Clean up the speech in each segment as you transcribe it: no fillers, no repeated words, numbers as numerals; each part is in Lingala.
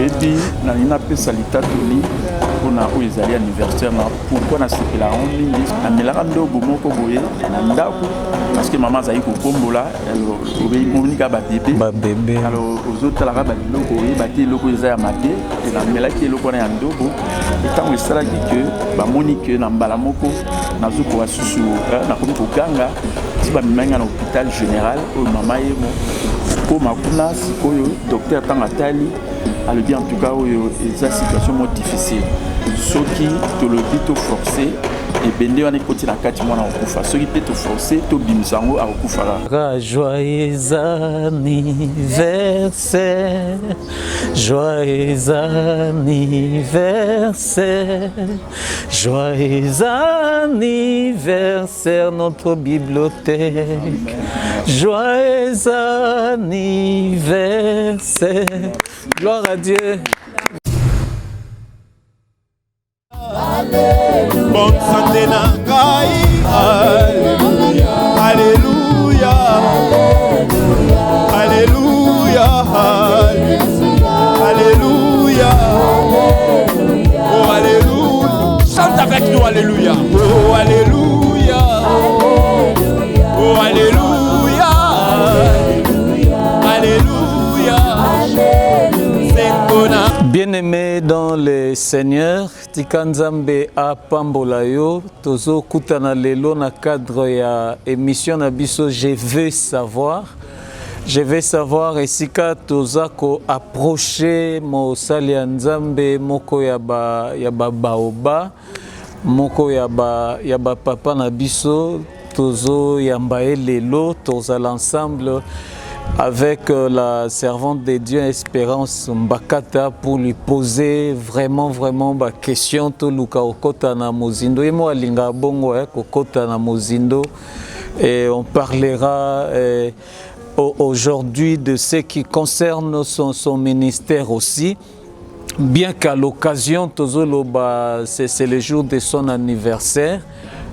oyebi na nina pe salita toli pona o ezali anniversaire na pourquoi na sepela on mingi amelaka ndobo moko boye na ndako parce que maman azali kokombola obeyi monika ba bébé alors ozotalaka ba biloko oyeba te eloko eza ya mate e namelaki eloko wana ya ndobo etango esalaki ke bamoni ke na mbala moko nazokoka susu nakomi koganga ti bamimaki nga na hôpital général oyo mama ye koma kuna sikoyo docteur ntango atali alobi en tout cas oyo eza situation mo difficile soki tolobi to forcé ebende wana ekoti na kati mwana akokufa soki mpe to forcé tobimisa yango akokufaka. Joyeux anniversaire, joyeux anniversaire, joyeux anniversaire notre bibliothèque, joyeux anniversaire, gloire à Dieu. Bonne santé na ngai, alléluia, alléluia, alléluia, alléluia, oh alléluia, chante avec nous alléluia, oh alléluia, oh alléluia, alléluia, bien-aimés dans le Seigneur, Tikanzambe a Pambolayo, Tozo Kutana Lelo na cadre ya émission Nabiso Je veux savoir. Je veux savoir esika tozako approcher mo sali Nzambe moko ya ba baoba moko ya ba papa Nabiso tozo yamba lelo toza l'ensemble avec la servante de Dieu Espérance Mbakata pour lui poser vraiment ba question to luka okota na mozindo yemo alinga bongo kokota na mozindo et on parlera aujourd'hui de ce qui concerne son ministère aussi, bien qu'à l'occasion tozoloba c'est le jour de son anniversaire.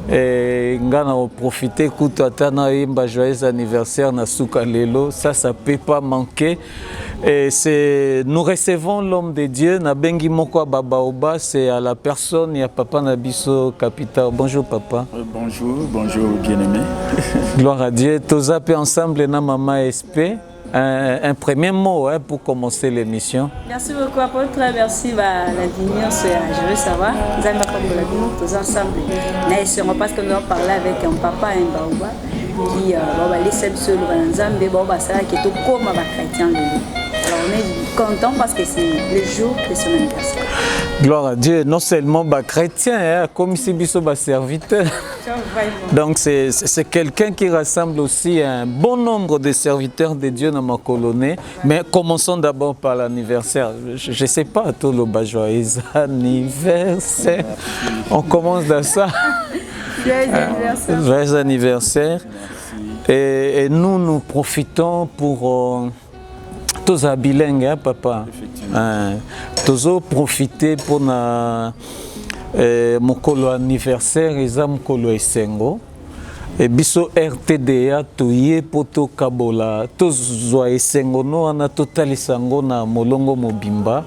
Et ngana on profiter kutata imba joyeux anniversaire na suka lelo, ça peut pas manquer. Et nous recevons l'homme de Dieu na bengi moko babaoba, c'est à la personne ya papa Nabiso Capita. Bonjour papa. Bonjour bien-aimé. Gloire à Dieu. Tozape ensemble na maman SP. Un premier mot pour commencer l'émission. Merci beaucoup, apôtre. Merci la vigneure. Je veux savoir, nous allons parler tous ensemble. Parce que nous allons parler avec un papa et un baoba qui va laisser seul dans Zambé, qui est comme un chrétien. Alors on est content parce que c'est le jour de son anniversaire. Gloire à Dieu, non seulement chrétien, comme si biso serviteur. Donc c'est quelqu'un qui rassemble aussi un bon nombre de serviteurs de Dieu dans ma colonie. Mais commençons d'abord par l'anniversaire. Je ne sais pas, tout le joyeux anniversaire. On commence dans ça. Joyeux anniversaire. Joyeux anniversaire. Et nous profitons pour... tous bilingues, hein, papa. Tous profiter pour mon colo anniversaire et mon colo esengo. Et biso RTDA touye poto kabola. Tous joyeux esengo no ana total sango na molongo mobimba.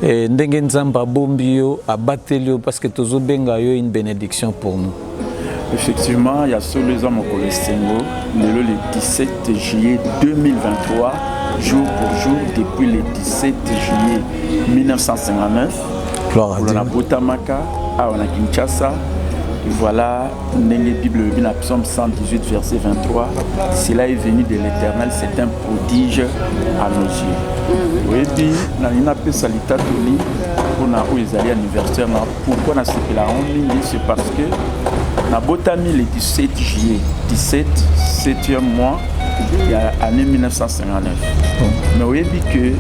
Et ndenge nzamba bombio abatelio parce que tous benga yo une bénédiction pour nous. Effectivement, il y a sur les hommes au Colestingo, le 17 juillet 2023, jour pour jour, depuis le 17 juillet 1959. Gloire à Dieu. On a Botamaka, on a Kinshasa. Et voilà, dans la Bible, le psaume 118, verset 23, cela est venu de l'Éternel, c'est un prodige à nos yeux. Oui, puis, on a fait salita toli pour les anniversaire. Pourquoi on a fait la ronde? C'est parce que on a botami le 17 juillet, 17, 7e mois, il y a l'année 1959. Mais oui, que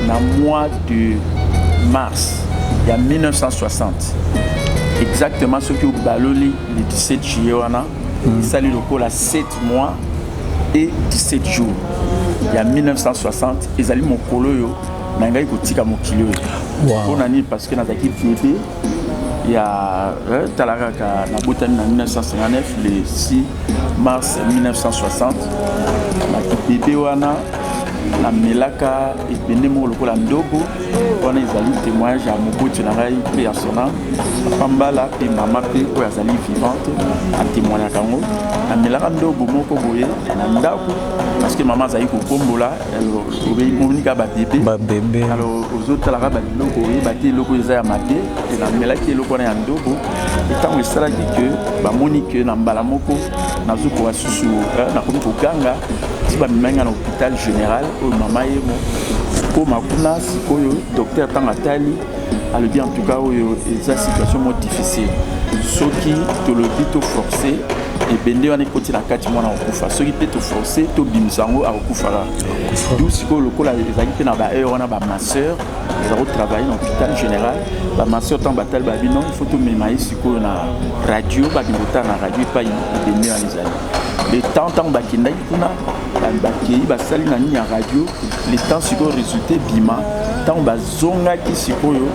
dans le mois de mars, il y a 1960. Exactement ce que vous baloli le 17 juillet, il s'allie le col à 7 mois et 17 jours. Il y a 1960, ils allaient mon colo, ils allaient tika mon kilo. Parce que dans l'équipe bébé, il y a Talaraka, na botani en 1959, le 6 mars 1960. L'équipe bébé, na melaka ebende moko lokola ndobo wana ezali témoignage ya moboti na ngai mpe ya sona pambala mpe mama mpe oyo azali vivante atémoignaka yango na melaka ndobo moko boye na ndako parce que mama azali kokombola omonika babebe alors ozotalaka babiloko oyeba te eloko eza ya mabe na melaki eloko wana ya ndobo ntango esalaki ke bamoni ke na mbala moko nazokoka susu nakomi koganga ti bamemanga na hôpital général oyo mama ye koma kuna sikoyo docteur ntango atali alobi en tout cas oyo eza situation mo difficile soki tolobi to forcé ebende wana ekoti na kati mwana akokufa soki mpe toforce tobimisa yango akokufaka du sikoyo lokola ezali mpe na baheure wana bamasseur eza kotravaille na hôpital général bamasseur ntango batali babino il faut tomema ye sikoyo na radio bakende kotala na radio epai ebende wana ezali le temps ntango bakendaki kuna bakei basali na nini ya radio le temps sikoyo résultat bima ntango bazongaki sikoyo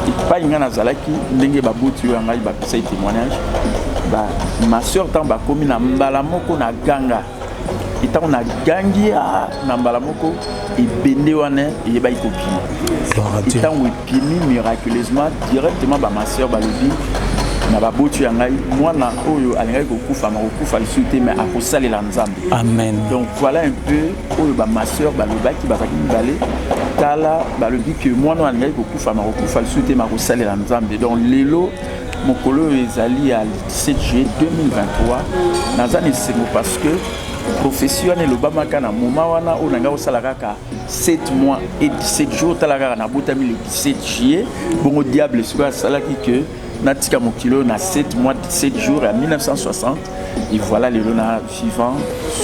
epai ngai nazalaki ndenge baboti oyo ya ngai bapesai témoignage ma soeur ntango bakomi na mbala moko na ganga ntango na gangi na mbala moko ebende wana eyebaki kopima ntango epimi miraculeusement directement ma soeur balobi na baboti ya ngai mwana oyo alingaki kokufa makokufa lisusu te mais akosalela nzambe amen. Donc voilà un peu oyo ma soeur balobaki bazalaki mibale tala balobi ke mwana oyo alingaki kokufa makokufa lisusu te makosalela nzambe. Donc lelo mokolo ezali à 17 juillet 2023 naza na esengo parce que profession wana elobamaka na moma wana oyo nanga kosala kaka 7 mois et 17 jours tala kaka nabotami le 17 juillet bongo diable sikoyo asalaki ke natika mokilo na 7 mois 17 jours à 1960 et voilà lelo na vivant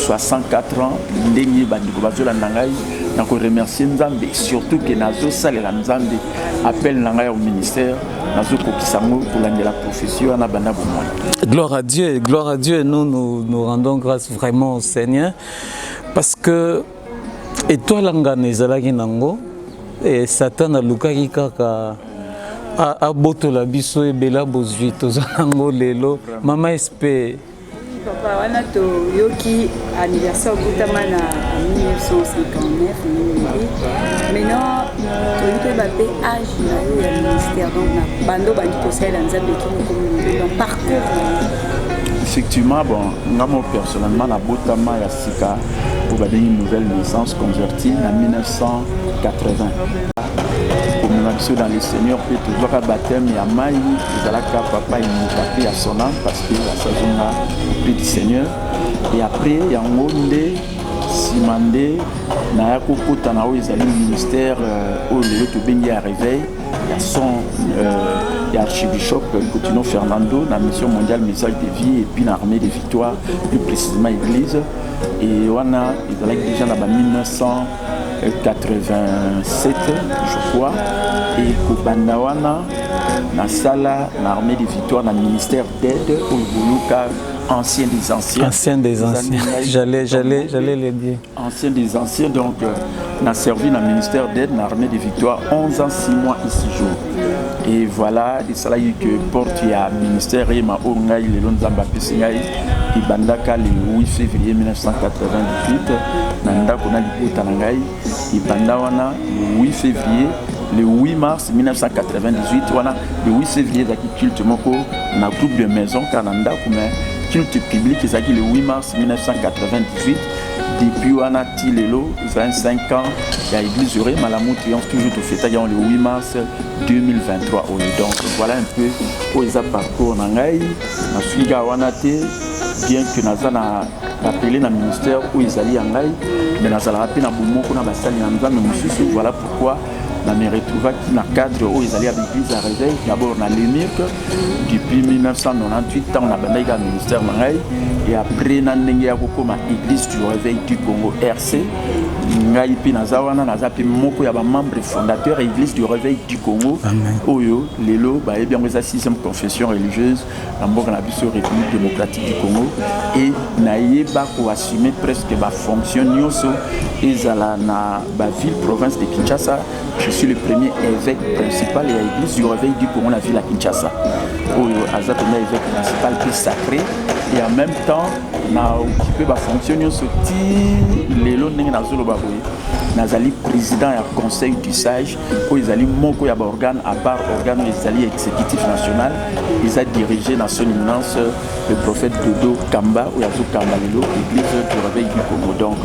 64 ans ndenge bandeko bazolanda ngai nako remercier nzambe surtout que nazosalela nzambe appel na ngai au ministère nazokokisa ngo kolanda la profession na banda bomoi. Gloire à Dieu, gloire à Dieu. Nous rendons grâce vraiment au Seigneur parce que étoile ngana ezalaki nango et Satan alukaki kaka a botola biso ebela bozwi toza nango lelo mama espé papa wana to yoki anniversaire okutama na 1959 maintenant toyite bape age na yo ya ministère donc na bando bandi kosalela nzambe kino donc parcours. Effectivement, bon, moi personnellement, na botama ya sika pour une nouvelle naissance convertie en 1980. Dans les seigneurs, puis toujours à baptême, il y a maï, il y a papa, il m'a à son âme parce que la saison a pris du Seigneur. Et après, il y a un monde, Simandé, Nayako Kotanao, ils allaient au ministère, où le Bengi à réveil. Il y a son archibishop Coutinho Fernando, la mission mondiale message de vie et puis l'armée des victoires, plus précisément l'église. Et on a, ils allaient déjà dans 1987, je crois. Et Kobandawana, na sala, l'armée des victoires, dans le ministère d'aide, au Boulouka, ancien des anciens. Ancien des anciens, j'allais le dire. Ancien des anciens, donc, on a servi dans le ministère d'aide, dans l'armée des victoires, 11 ans, 6 mois et 6 jours. Et voilà, et ça là, il que porte à ministère, et ma onga, il est long d'amba Pessingaï, et Bandaka, le 8 février 1998, Nanda, on a l'hypo Tanangaï, et Bandawana, le 8 février. Le 8 mars 1998, voilà, le 8 février, il y a culte moko, dans groupe de maison, Canada, comme culte public, il y a le 8 mars 1998. Depuis on a Tilelo, 25 ans, il y a l'église Uré, Malamou Triomphe, toujours au fêtage le 8 mars 2023. Donc voilà un peu où ils ont parcours en Angaï, dans Suiga Wanate, bien que nous avons appelé dans le ministère où ils allaient en Angaï, mais nous avons rappelé dans Boumoko, dans Bassali, voilà pourquoi. Je me retrouve dans le cadre où ils allaient à l'église à réveil, d'abord dans l'EMIRC, depuis 1998, on a abandonné le ministère Mangaï, et après, on a l'église du réveil du Congo RC. Ngaïpi Nazawana, Nazapi Moko, il y a un membre fondateur de l'église du réveil du Congo. Oyo, Lelo, il y a une 6e confession religieuse, dans la République démocratique du Congo. Et Naïeba pour assumer presque la fonction Nyoso, et dans la ville, province de Kinshasa. Je suis le premier évêque principal et à l'église du réveil du Congo, la ville à Kinshasa. Oyo, Azap, l'évêque principal, plus sacré. Et en même temps, on a occupé la fonction Nyoso, Lelo, Nengazolo Baboui. nazali président et conseil du sage où ils allaient moko ya organe à part organe ils allaient exécutif national ils a dirigé dans son éminence le prophète Dodo Kamba ou Yazo Kambalelo église du réveil du Congo donc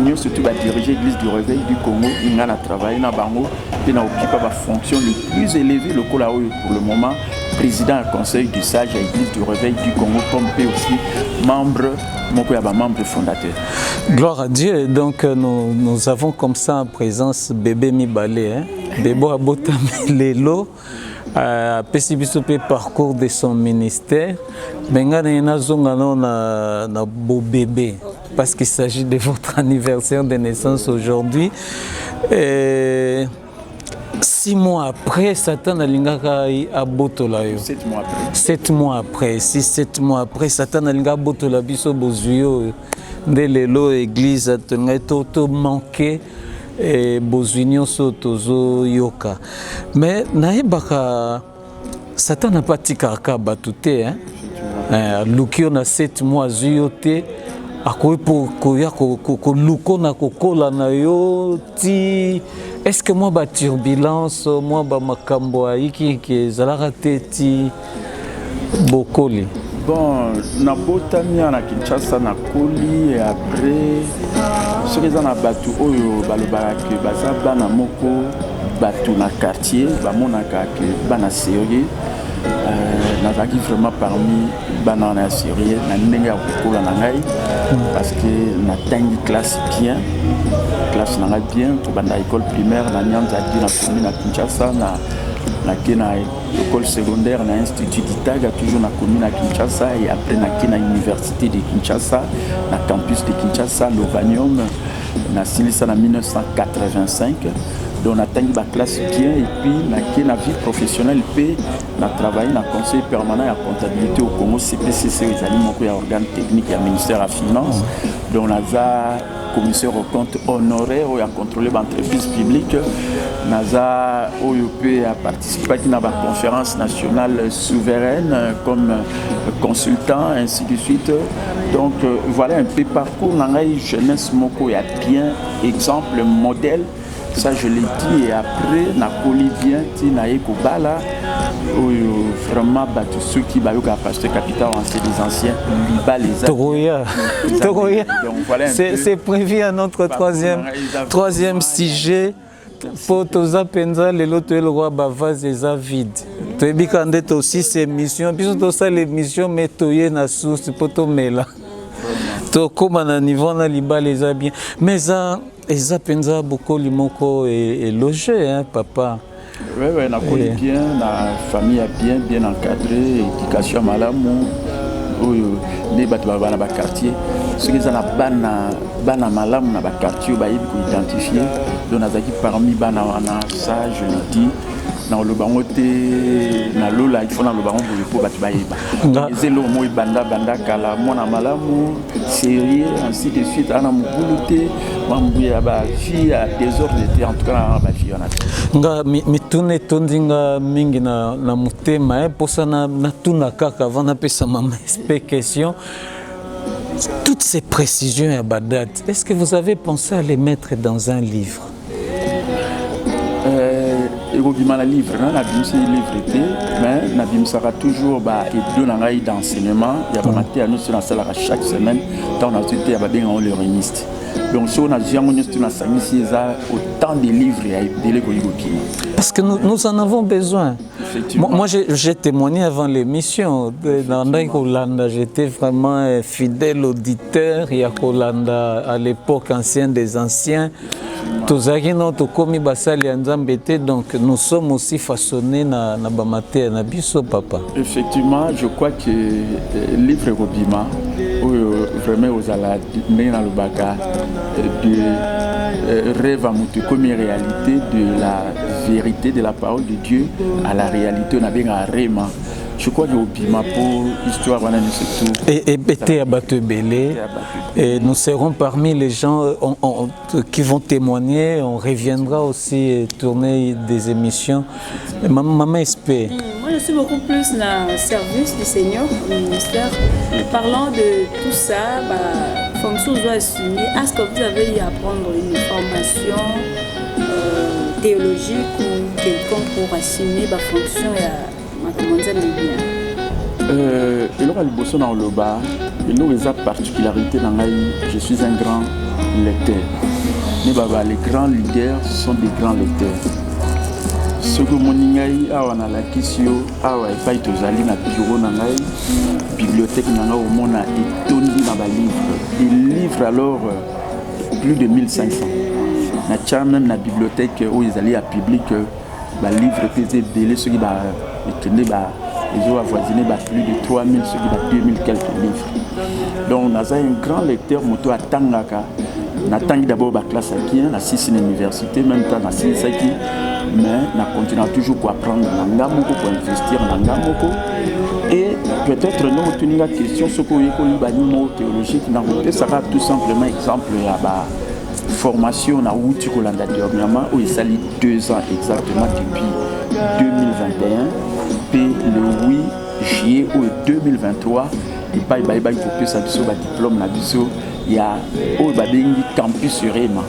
nous surtout va diriger l'église du réveil du Congo il a travaillé dans bango et n'a occupé la fonction le plus élevée le pour le moment président et conseil du sage à l'église du réveil du Congo comme aussi membre fondateur. Gloire à Dieu. Donc nous avons comme ça en présence bébé Mibale, hein? Bébé Abotame Lelo, PCBSOP parcours de son ministère. Bengana na beau bébé parce qu'il s'agit de votre anniversaire de naissance aujourd'hui. 6 mois après, Satan a lingaka a botola yo. 7 mois après. 7 mois après. 7 mois après, Satan a lingaka botola biso bozuyo. De lelo église a tout manqué et bozuyo sotozo yoka. Mais naibaka Satan n'a pas tikaka batute hein. Lukio na 7 mois zuyote. Akoy pour koya ko luko na kokola na yo ti. Est-ce que moi, turbulence, moi, makambo aiki qui zalaka teti bokoli? Bon, na botami na Kinshasa na koli et après ce que na batu oyo balobaka ke baza bana moko batu na quartier bamonaka ke bana sérieux nazaki vraiment parmi bana na sérieux na ndenge ya kokola na ngai parce que na tangi classe bien classe na bien to banda école primaire na Nyanza di na commune na Kinshasa na école secondaire na institut d'Itaga toujours na commune na Kinshasa et après na université de Kinshasa na campus de Kinshasa l'Ovanium na silisa na 1985 donc on a tangi ba classe bien et puis na vie professionnelle p na travaillé na conseil permanent à comptabilité au Congo CPCC aux aliments et organes techniques et ministère à finance donc on a commissaire au compte honoraire ou à contrôler l'entreprise publique NASA OUP a participé à la conférence nationale souveraine comme consultant ainsi de suite donc voilà un peu parcours dans la jeunesse moko ya bien exemple modèle ça je l'ai dit et après na colibien ti na ekobala vraiment battu ceux qui bayoka pasteur capital c'est des anciens liba les Toroya. C'est prévu à notre troisième sujet pour toza penza lelo to le roi bavaz eza vide to ebikande to aussi ces missions biso to ça les missions mais toye na source poto mela to koma na niveau na liba les a bien mais ça eza penza beaucoup limoko et logé hein papa. Oui, on a connu bien, la famille a bien encadré, éducation malamu, les bâtiments dans le quartier. Ceux qui sont bana malamu dans le quartier, ils sont identifiés. Donc, parmi bana ça, je le dis. Dans le bango na lola il faut dans le bango pour battre baïba zelo moi banda kala mona malamu sérieux ainsi de suite ana muguluté mambuya ba vie à désordre en tout cas ba vie on nga mitune tondinga mingi na mutema pour ça na tuna kaka avant na pesa mama question toutes ces précisions à Bagdad est-ce que vous avez pensé à les mettre dans un livre? Le livre, mais Nabim sera toujours d'enseignement. Il y a des nous sur la salle chaque semaine. Dans la société, il y a des réunistes. Donc, si on a autant de livres parce que nous en avons besoin. Moi, j'ai témoigné avant l'émission. Dans Kolanda, j'étais vraiment fidèle auditeur. Il y a Kolanda à l'époque ancienne des anciens. Donc nous sommes aussi façonnés na bamaté na biso papa. Effectivement, je crois que livre Robima vraiment aux alades na lubaka de rêve à mutu comme réalité de la vérité de la parole de Dieu à la réalité on a bien à Réma. Je crois que Obima pour histoire et nous serons parmi les gens qui vont témoigner. On reviendra aussi tourner des émissions. Maman SP. Moi, je suis beaucoup plus dans le service du Seigneur, au ministère. Parlant de tout ça, fonction doit assumer. Est-ce que vous avez eu à prendre une formation théologique ou quelqu'un pour assumer la fonction et là, le bosso dans le bas, et là, les particularités dans je suis un grand lecteur. Mais les grands leaders sont des grands lecteurs. Ce que mon ingai a on a la question a ouais pas été allé na bureau na ngai bibliothèque na ngai au monde a étonné na ba livre. Des livres alors plus de 1500. Na charme même na bibliothèque où ils allaient à public ba livre pesé belé ceux qui ba étonné ba ils ont avoisiné plus de 3000 ceux qui ba 2000 quelques livres. Donc on a un grand lecteur moto à Tangaka. N'attendons d'abord la classe qui est, na 6 université, même temps na 6 qui, mais na continue toujours pour apprendre l'angamoko, pour investir dans l'angamoko. Et peut-être nous retenir la question ce que vous avez dit théologique, ça va tout simplement exemple la formation na outil qu'on a dernièrement où il s'allie 2 ans exactement depuis 2021, puis le 8 juillet 2023, il paye pour que ça soit diplôme na biso. Il y a campus Réma,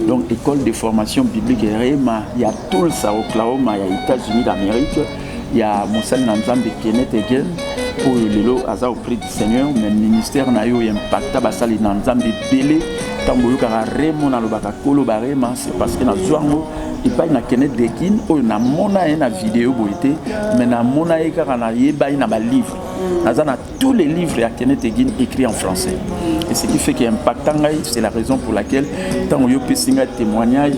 donc école de formation biblique Réma, il y a Tulsa, Oklahoma, il y a États-Unis d'Amérique, il y a Moussal Nanzambe Kenneth Egen, pour le lot auprès du Seigneur, mais le ministère n'a eu impact à Basali Nanzambe Bélé, Tamboyo Kara Réma, Nalobaka Kolo Barema, c'est parce que dans Zouango, il n'y a pas Kenneth Egen, il y a une vidéo, mais il y a un livre. Dans tous les livres à Kenneth Egen écrits en français. Et ce qui fait qu'il y a un impact, c'est la raison pour laquelle, quand on a un témoignage,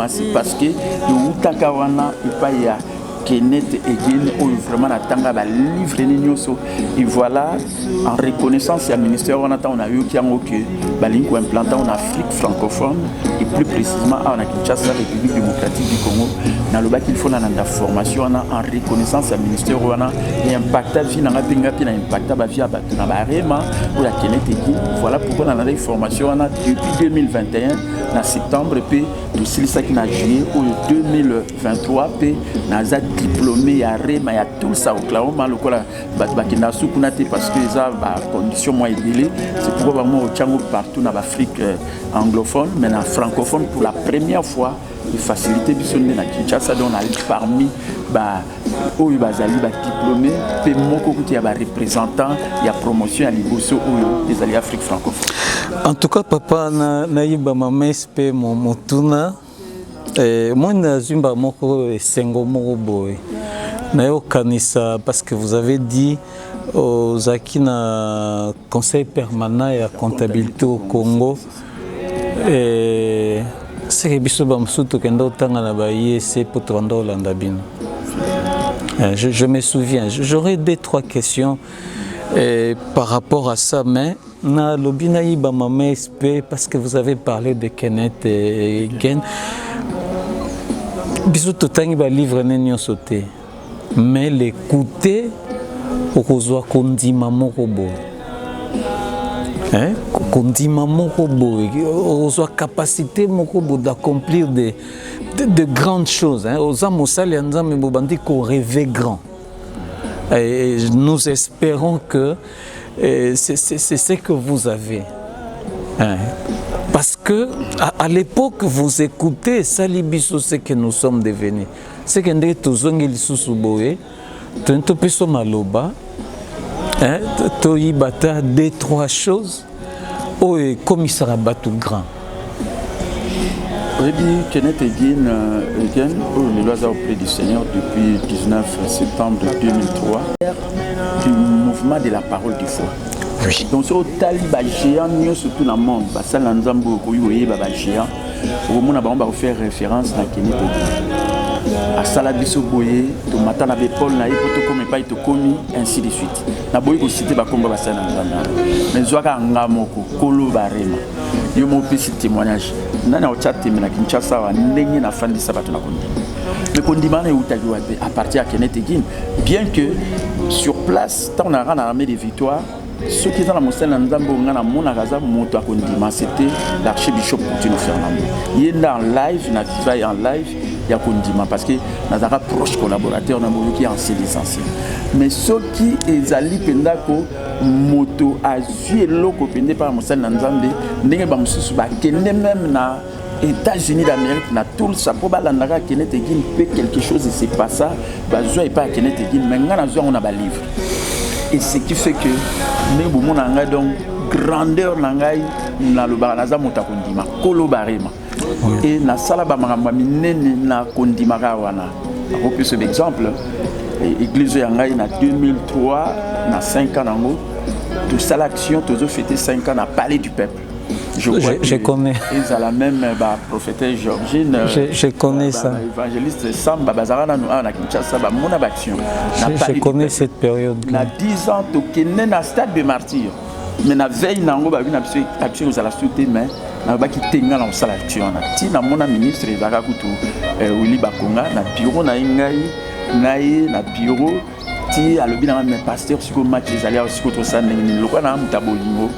c'est parce que Kenneth Egen vraiment attendre la livre et voilà en reconnaissance à ministère on a eu qui que implanté en Afrique francophone et plus précisément en Kinshasa République démocratique du Congo dans le bac il faut la formation en reconnaissance à ministère on a impact vie na benga pina impact ba vie na barema pour la Kenneth Egen voilà pourquoi on a des formations on a depuis 2021 en septembre puis tout ça qui n'a juillet ou 2023 puis na diplômé à Réma, il y a tout ça au Oklahoma, le cola, parce que les conditions moins élevées. C'est pourquoi vraiment au Tchango partout dans l'Afrique anglophone, mais en francophone pour la première fois, les facilités du son de la Kinshasa, on a parmi où il va diplômé, puis il y a représentant, il y a promotion à l'Ibosso ou les alliés Afrique francophone. En tout cas, papa, naïba mamespe motuna. Moi, je suis parce que vous avez dit aux Akina conseil permanent et à comptabilité au Congo. C'est que je me souviens. J'aurais 2-3 questions par rapport à ça, mais parce que vous avez parlé de Kenneth Egen. Bisous totangi ba livre nenyo sauté mais l'écouter okozwa kondima moko boy kondima moko boy okozwa capacité moko boy d'accomplir de grandes choses oza mosali ya nzambe bobandi ko rêver grand et nous espérons que c'est ce que vous avez parce que à l'époque vous écoutez Salibiso ce que nous sommes devenus c'est que nous tozongi lisusu boye to peso maloba to yibata 2-3 choses au commissariat batu grand. Oui, Kenneth Egen le loisir auprès du Seigneur depuis 19 septembre 2003 du mouvement de la parole du foi. Oui. Donc sur taliba géant surtout dans le monde ça l'ensemble koyoye baba géant au moment où on va faire référence à Kenneth Egen à Salabiso boye to matana be Paul na ipoto comme pas to komi ainsi de suite na boye ko citer ba komba basa na nzamba mais zwaka ngamoko kolo barema yo mo pesi témoignage nana o chat na Kinshasa wa ndenge na fandisa bato na kondi mais kondimana utagiwa à partir à Kenneth Egen bien que sur place tant on a armée des victoires Ce qui est dans la moselle Nzambe ngana mona kaza moto akondima c'était l'archibishop Coutinho Fernando. Il est en live na viva en live ya kondima parce que nazaka proche collaborateur na moyo qui ancien des anciens. Mais ce qui ezali pendako moto azui loko pendé par moselle Nzambe ndenge ba mususu ba kende même na États-Unis d'Amérique na tout ça pour balandaka Kenneth Egin peut quelque chose et c'est pas ça bazoi pas Kenneth Egin mais ngana zoi on a ba livre et ce qui fait que ne bomo nanga donc grandeur nangai na lo banaza mota kondima kolo barema et na sala ba mangamba minene na kondima ka wana ako plus exemple église yangai na 2003 na 5 ans nango tout ça l'action tous fêter 5 ans na palais du peuple. Je connais. Ils ont la même prophétesse Georgine. Je connais ça. Évangéliste Samba Bazarana na Kinshasa ba mona action. Je connais cette période. Na 10 ans to kenne na stade de martyr. Mais na veille nango ba bina action aux la sauter mais na ba ki tenga na sala action na ti na mona ministre ezaka kutu Willy Bakonga na bureau na ngai na bureau ti alobi na même pasteur siko match ezali aussi contre ça ndenge lokwa na mutabolingo.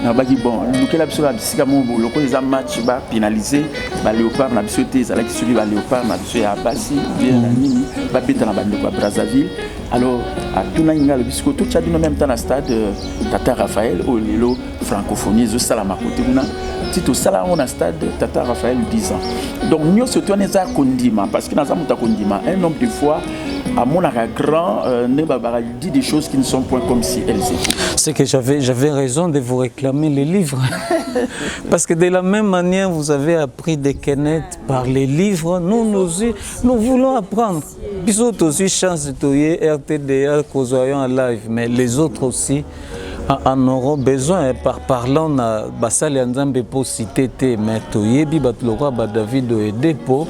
Nabaki bon lukela biso bisika mo loko les match ba pénaliser ba léopard na biso te ezala ki suri ba léopard na biso ya basi bien na nini ba beta na bande kwa Brazzaville alors à tuna inga le bisco tout tchadi no même temps na stade Tata Raphaël au lelo francophonie zo sala makote kuna tito sala on na stade Tata Raphaël 10 ans donc nous surtout on est à kondima parce que na za muta kondima un nombre de fois à mon grand dit des choses qui ne sont point comme si elles étaient. C'est que j'avais raison de vous réclamer les livres. Parce que de la même manière, vous avez appris de Kenneth par les livres. Nous voulons apprendre. Bisous aussi, chance de RTDA, Kozoyon en live. Mais les autres aussi en auront besoin. Par parlant, Basali Nzambe pour citer mais Toyebi, Batlora, David et Depo.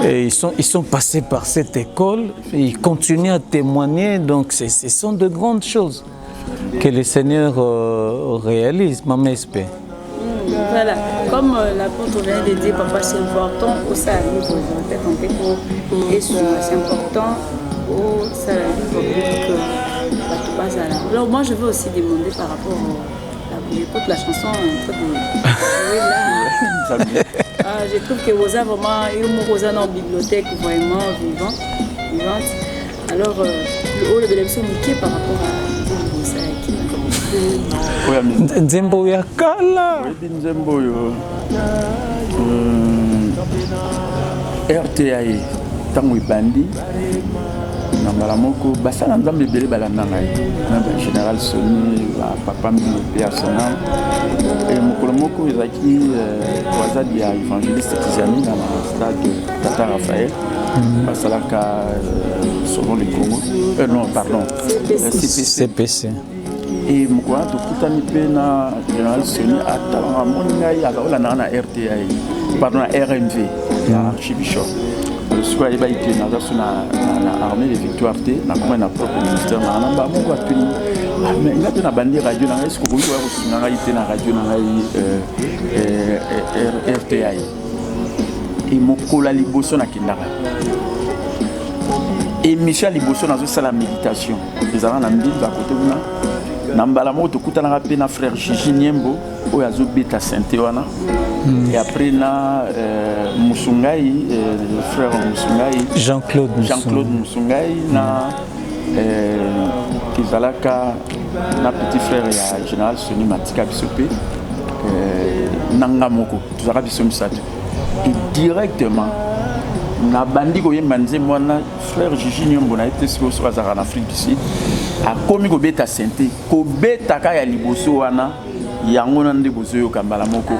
Et ils sont passés par cette école, et ils continuent à témoigner, donc ce sont de grandes choses que le Seigneur réalise, Maman SP. Voilà, comme l'apôtre vient de dire, papa, c'est important au salut, c'est important au salut que alors moi je veux aussi demander par rapport à la chanson un peu de... je trouve que vous avez vraiment une bibliothèque vraiment vivante. Alors, le haut de l'émission est par rapport à Nzembo ya kala. Nzembo yo. RTI tango ibandi. Nambala moko basala nzambe belé balanda ngai. Na général Soni papa mbi à son âme. Et mokolo moko ezaki wazadi ya évangéliste Tizani dans le stade Tata Raphaël. Basalaka selon les Congo. Non, pardon. CPC. Et mokolo to kutani pe na général Soni atala moni ngai akaola na RTI. Pardon, na RMV, na archibishop. Ce qui est été dans l'armée de victoire, na comme na propre ministère na namba moko atuni mais il a na bandi radio na est-ce que vous voyez na radio na radio na RTI et mokola liboso na kindaka et Michel liboso na zo sala méditation les ara na mbili ba côté kuna na mbala moko to kutana ka pe na frère Gigi Niembo oyo azo beta santé wana. Et après, Moussungai, frère Moussungai, Jean-Claude Moussungai, Kizalaka, na petit frère et général Soni Matika Bissopé, Nangamoko, tout ça, et directement, na bandi ko yemanze mwana frère Gigi Nyombo na été sur en Afrique du Sud, a commis ko beta santé, ko beta ka ya liboso wana. Yango nande bozoyo kambala moko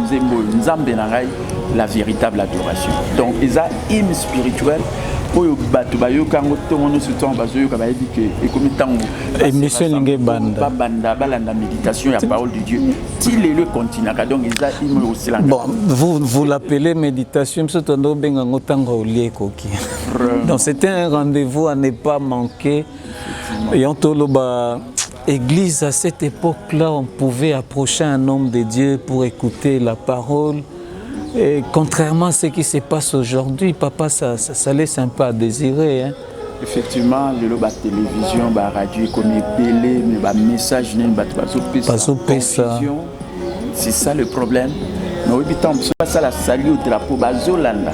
nzembo nzambe na ngai la véritable adoration. Donc ils a hymne spirituel oyo batu bayokango tongono surtout bazoyo ka bayebi que et comme tango émission linge banda balanda méditation la parole de Dieu ti le continue donc ils a hymne aussi la. Bon vous l'appelez méditation parce que ndo benga ngotango olie koki. Donc c'était un rendez-vous à ne pas manquer. Et on toloba Église, à cette époque-là, on pouvait approcher un homme de Dieu pour écouter la parole. Et contrairement à ce qui se passe aujourd'hui, papa, ça laisse un peu à désirer. Hein. Effectivement, le la télévision, la radio, comme télé, mais le message, c'est ça le problème. Mais oui, ça la salut au drapeau, bazolanda.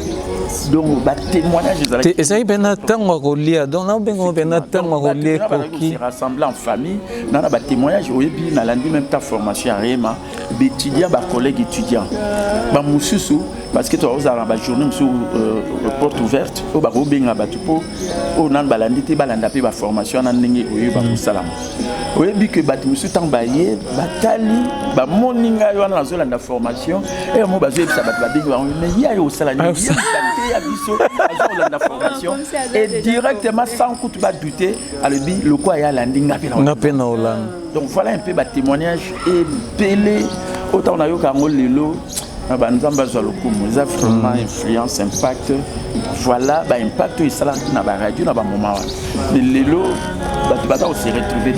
Donc, le témoignage, et ça, il y a un temps à relier. Donc, on rassemblés en famille. Dans le témoignage, on a même ta formation à Réma, d'étudiants, collègues étudiants. Parce que tu as une journée sur porte ouverte, on a une formation à oui, bien que Bati Moussou Tambaye, Batali, Moninga, il y a une formation, et moi, je vais mais il y a eu aussi la formation, et directement, sans coup de douter, le quoi il y a landing. Donc voilà un peu le témoignage et Pelé, autant on a eu qu'un lelo. Ils ont vraiment influence, impact. Voilà, impact et ça dans la radio, dans le moment. Mais les lots, on s'est retrouvés.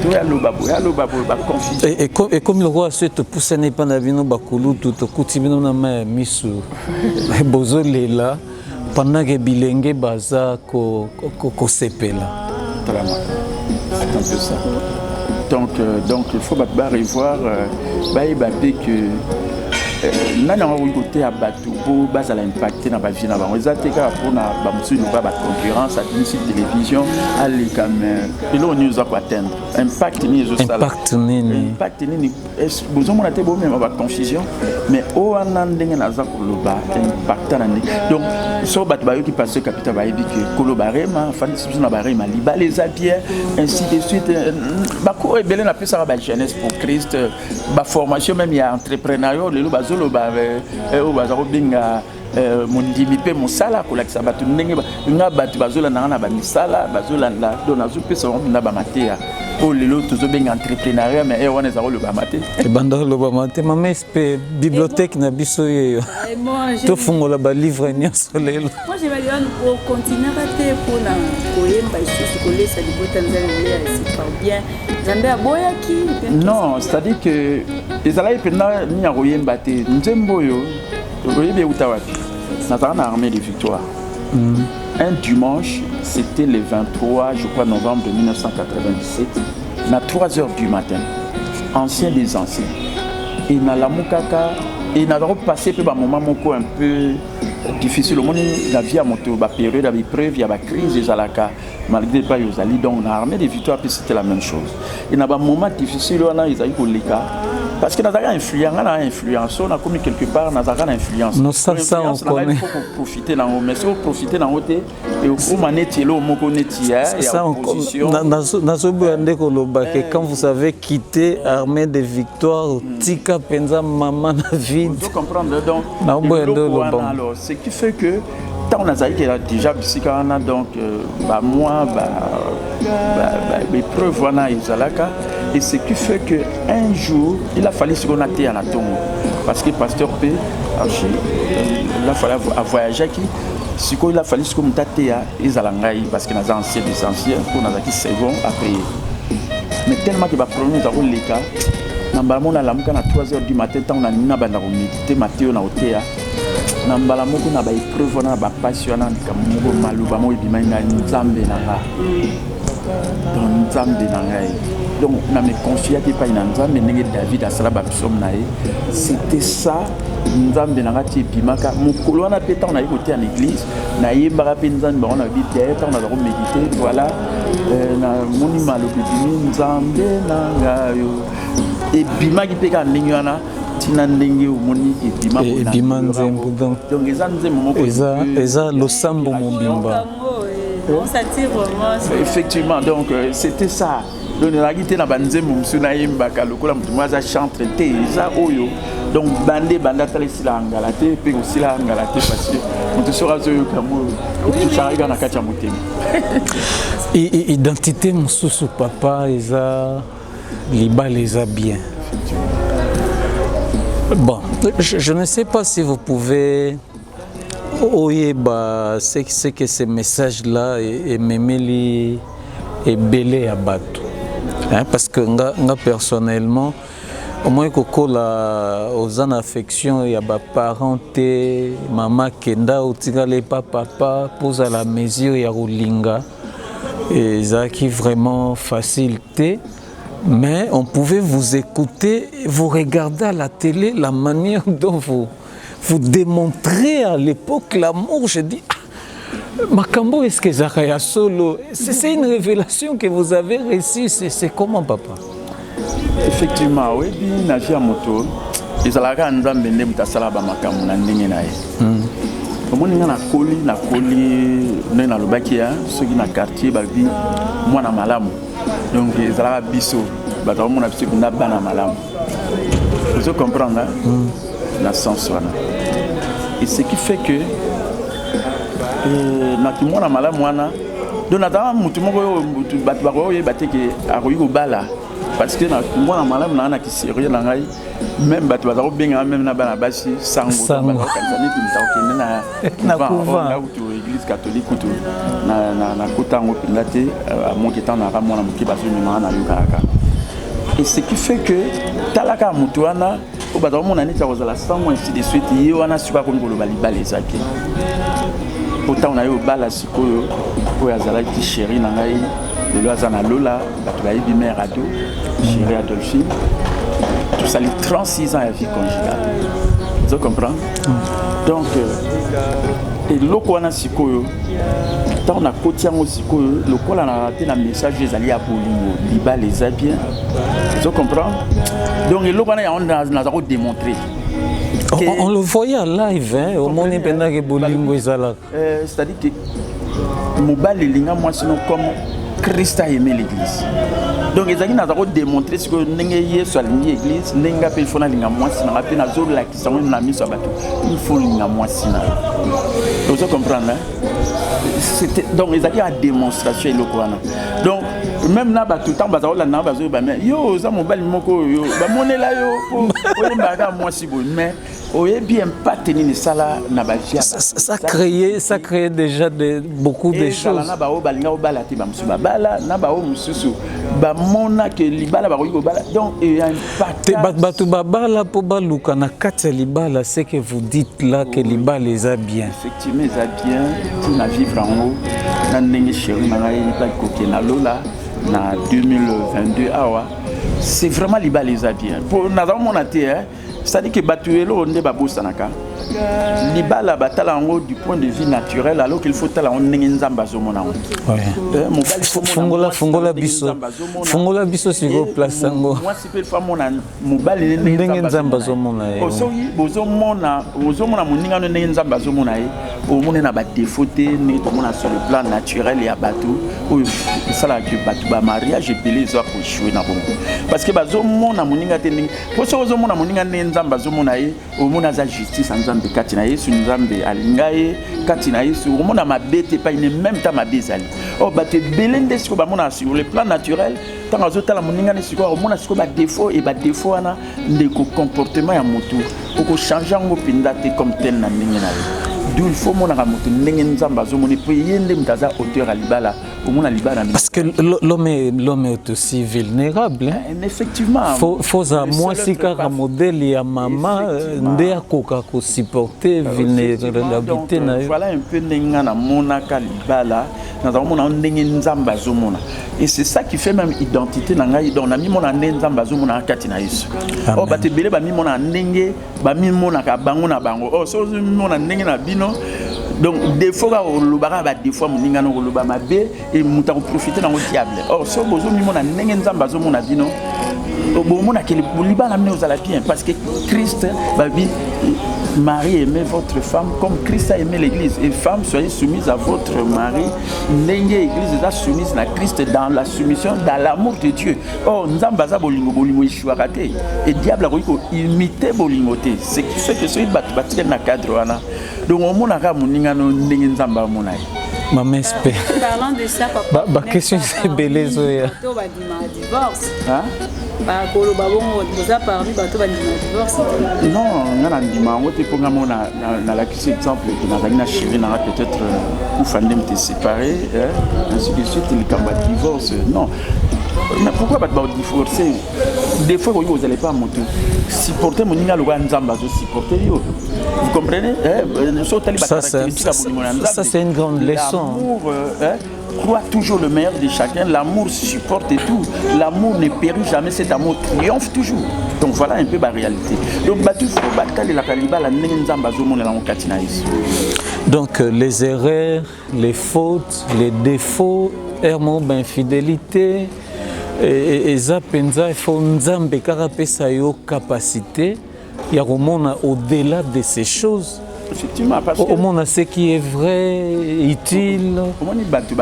Et comme le roi souhaite pousser n'est pas navino bakulu tout coutimino na ma misu bozo lela pendant que bilenge baza ko sepela. C'est un peu ça. Donc il faut revoir que nana oui côté à bateau pour base à l'impact dans la vie na bango ezate ka pour na ba musu no ba concurrence à télévision aller comme et là on nous a quoi atteindre impact ni juste ça impact ni est besoin on a été bon même ba confusion mais o anandenge na za koloba impact na ni donc so bat ba yo qui passe capital ba ebi que kolobarema fan si na barema liba les abiens ainsi de suite ba ko ebele na pesa ba jeunesse pour Christ ba formation même il y a entrepreneuriat le bazolo ba o bazaro binga mondimi pe mosala ko lakisa batu ndenge nga batu bazola na ba misala bazola la dona zo pesa na ba matea o lelo tozo benga entrepreneuriat mais on est le ba maté e banda lo ba maté mama espé bibliothèque na biso yeyo to fungola ba livre nyonso lelo moi je vais dire au continuer raté pour na koyemba ici ko lesa libota nzali ya c'est pas bien zambe aboya ki non c'est-à-dire que ezala ipenda ni ya koyemba te nzembo yo oyebi utawapi nataka na armée de victoire. Un dimanche, c'était le 23, je crois, novembre 1997, à 3h du matin, ancien des anciens. Et dans la Moukaka, et nous avons passé un moment un peu difficile. Au monde, la vie a monté, la période, la preuve, il y a la crise, les alaka, malgré pas les alliés. Donc, l'armée de victoire, c'était la même chose. Et dans un moment difficile, on a eu les cas. Parce que nous avons influence, on a commis quelque part, nous avons influence. Nous ça on connaît. Il faut profiter dans mais si vous profitez dans votre et au manétier là, au mokonétier et en position. Quand vous avez quitté l'armée de victoire, tika penza maman na vide. Vous comprendre donc. Alors, ce qui fait que tant on a déjà bisikana donc moi mes preuves wana izalaka. Et ce qui fait qu'un jour, il a fallu se connecter à la tombe. Parce que pasteur P, il a fallu voyager qui, il a fallu se connecter à Isalangaï, parce qu'il y a des anciens, pour nous qui second après. Mais tellement qu'il va prendre les cas, on a la mouka à 3h du matin, on a une bande à méditer, Mathieu na otea. Nambala moko na ba épreuve na ba passion na kamungo maluba mo ibimanga nzambe na nga. Donc nzambe na ngai. Donc, on a confié à Nzambe, mais David a salaba c'était ça. Nzambe n'a pas pimaka. Mon colon a pété, on a écouté en église. Naïe Barapenzan, on a dit on a médité. Voilà. Mon imam le Nzambe Nangayo. Et Bima qui péka Ningana. Tinandenge ou Moni et Bima Nzembo. Donc, Eza Losambo Mobimba. Effectivement, donc c'était ça. Donc la guitare na banze mumsuna yimbaka lokola mutu mwaza chantre te eza oyo donc banda talesi la ngalate pe aussi la ngalate parce que mutu sera zoyo kamo tu chariga na kacha mutemi identité mususu papa eza libal eza bien. Bon, je ne sais pas si vous pouvez c'est que ces messages là et memeli et belé à bateau. Parce que nga personnellement, au moins aux en affection, il y a des parents, maman kenda ou tigale papa pose à la mesure ya rulinga Et ça qui vraiment facilité. Mais on pouvait vous écouter, vous regarder à la télé, la manière dont vous démontrez à l'époque l'amour. Je dis, Makambo, est-ce que Zachaya Solo, c'est une révélation que vous avez reçue, c'est comment, papa? Effectivement, oui, na vie à moto, ils allaient à Nzambe ne mutasala ba Makambo na ndenge na ye. Omoni na koli ne na lobakia, ceux qui na quartier ba bi moi na malamu. Donc ils allaient à biso, ba ta mon biso na bana malamu. Vous comprenez la sens wana. Et ce qui fait que na tout monde na malamu wana, donc na mutu moko batu ba ko yebate ke akoyi ko bala. Parce que moi, je suis sérieux, même si je suis bien, même na basi sango l'église catholique na kotango pilate à mon qui na ramona muki basu na lukaka. Et ce qui fait que talaka mutuana au bato mon ani tsakozala sango ainsi de suite yona suka ko ngolo bali balezaki. Pourtant on a eu bala sikoyo ko yazala ki chéri na ngai le Loazana Lola, Batouaïbi mère ado, chérie Adolphine, tout ça, les 36 ans à vie conjugale. Vous comprenez? Donc, et l'Okwana Sikoyo, tant on a Kotiango Sikoyo, l'Okola a raté le message des alliés à Bolingo, Liba les a bien. Vous comprenez? Donc, l'Okwana on a démontré. On le voyait en live, au moment où Bolingo est là. C'est-à-dire que Mobile et Linga, moi, sinon, comme Christ a aimé l'église. Donc ils ont démontré ce que n'engagé sur l'église, n'engagé pas le moi si on a peine à zone là qui sont une amie sur bateau. Il faut le moi si on. Vous comprenez? C'était donc ils ont une démonstration le Coran. Donc même là tout temps bazar là na bazar ba mais yo ça mon bal moko yo ba moné là yo pour mbaga moi si bon mais oye bien pas tenir ça là na ba ça créait déjà beaucoup de choses. Na ba o balinga o bala ti ba musu ba bala na ba o mususu ba mona que libala ba ko bala donc il y a un impact. Batu babala po baluka na kati libala c'est que vous dites là que libala les a bien. Effectivement les a bien pour na vivre en haut na ndenge chéri na ngai ba ko na lola na 2022 awa c'est vraiment libala les a bien pour na mon até c'est-à-dire que batuelo onde ba bosanaka libala batala ngo du point de vue naturel alors qu'il faut tala on nzamba zomona fongola biso siko place ngo moi si peut faire mon mobali nzamba zomona osoyi bozomona moninga no nzamba zomona au monde na ba défauté ne to mona sur le plan naturel ya batu ça là que batu ba mariage belé zo ko jouer na bongo parce que bazomona moninga te pour ça bazomona moninga nzamba zomona au monde za justice nzambe kati na Yesu nzambe alingaye kati na Yesu au monde ma bête pas une même temps ma bezali oh ba te belende siko ba mona sur le plan naturel tant azotala moninga ne siko au monde siko ba défaut et ba défaut ana ndeko comportement ya motu ko changer ngo pinda te comme tel na ndenge na d'où il faut mon ramoto ndenge nzamba zo moni pe yende mtaza auteur à libala au monde libala parce que l'homme est aussi vulnérable hein? Effectivement faut à moi si car modèle ya maman ndé akoka ko supporter vulnérabilité na voilà un peu ndenge na monaka libala na mona ndenge nzamba zo mona et c'est ça qui fait même identité na ngai donc na mi mona nzamba zo mona kati na Yesu oh ba te belé ba mi mona ndenge ba mi mona ka bango na bango oh so mona ndenge na bino donc des fois au lobara ba des fois moninga no loba mabe et muta ko profiter dans le diable oh so bozo mi mona ndenge nzamba zo mona bino bon mona que libala mne aux bien parce que Christ ba bi Marie aimez votre femme comme Christ a aimé l'église et femmes soyez soumises à votre mari ndenge église est soumise à Christ dans la soumission dans l'amour de Dieu oh nzamba za bolingo ishwakate et diable a ko imiter bolingote c'est qui fait que ce bâtir na cadre wana donc on mona ka moninga no ndenge nzamba mona maman espère parlant de ça papa ba question c'est belezo ya to ba divorce hein ba kolo ba bongo boza parmi ba to ba divorce non ngana ndima ngote ko ngamona na la exemple que na chérie na peut-être ou fandem te séparer ainsi de suite il kamba divorce non mais pourquoi ba divorcer des fois vous allez pas monter supporter moninga lo nzamba zo supporter yo Vous comprenez? Ça, c'est une grande leçon. L'amour croit toujours le meilleur de chacun. L'amour supporte et tout. L'amour ne périt jamais. Cet amour triomphe toujours. Donc voilà un peu la réalité. Donc les erreurs, les fautes, les défauts, infidélité, et Zapenza, il faut Nzambe karapesa yo capacité. Il y a au-delà de ces choses. Effectivement, parce que au monde ce qui est vrai, utile. Comment on batu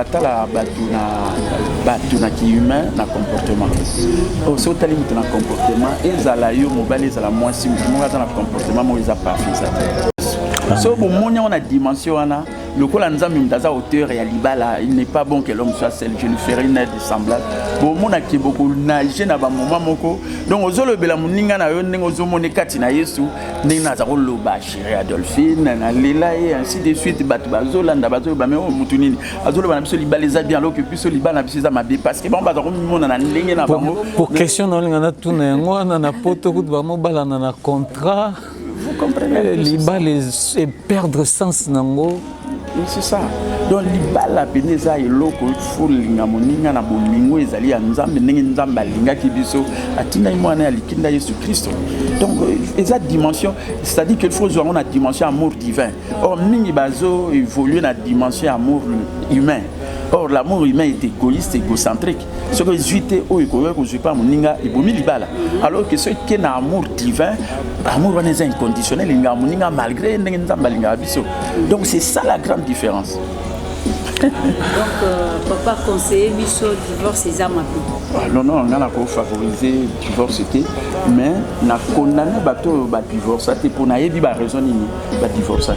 na qui humain na comportement. Aussi au tali na comportement et zalayo mobile zala moi si mo na comportement mo za pas fait ça. So bon monia on a dimension ana le kola nzambi mtaza auteur ya libala il n'est pas bon que l'homme soit seul je lui ferai une aide semblable. Bon mona ki beaucoup nager na ba moment moko donc ozolo bela muninga na yo ndenge ozomone kati na Yesu ndenge na zako loba chérie Adolphine na lela et ainsi de suite batu bazolanda bazo ba me mutu nini azolo bana biso libala eza bien alors que biso libala biso eza mabe parce que bon bazako mona na ndenge na bango pour question na linga na tuna yango na poto kutu ba mobala na contrat. Vous comprenez? Libala et perdre sens nango. C'est ça. Donc libala peneza eloko faut linga moninga na bolingo ezali ya nzambe ndenge nzambe alinga kibiso atina imwana ya likinda Yesu Christ. Donc eza dimension, c'est-à-dire qu'il faut jouer na dimension amour divin. Or mingi bazo évoluer na dimension amour humain. Or l'amour humain est égoïste, égocentrique. Ce que zuité ou égoïste que je pas moninga ibomi libala. Alors que ce qui est na amour divin, amour est inconditionnel, linga moninga malgré ndenge nzambe linga biso. Donc c'est ça la grande différence. Donc papa conseiller biso divorce c'est ça ma non non on a favoriser divorce mais na condamner bato ba divorce pour na yebi ba raison nini ba divorce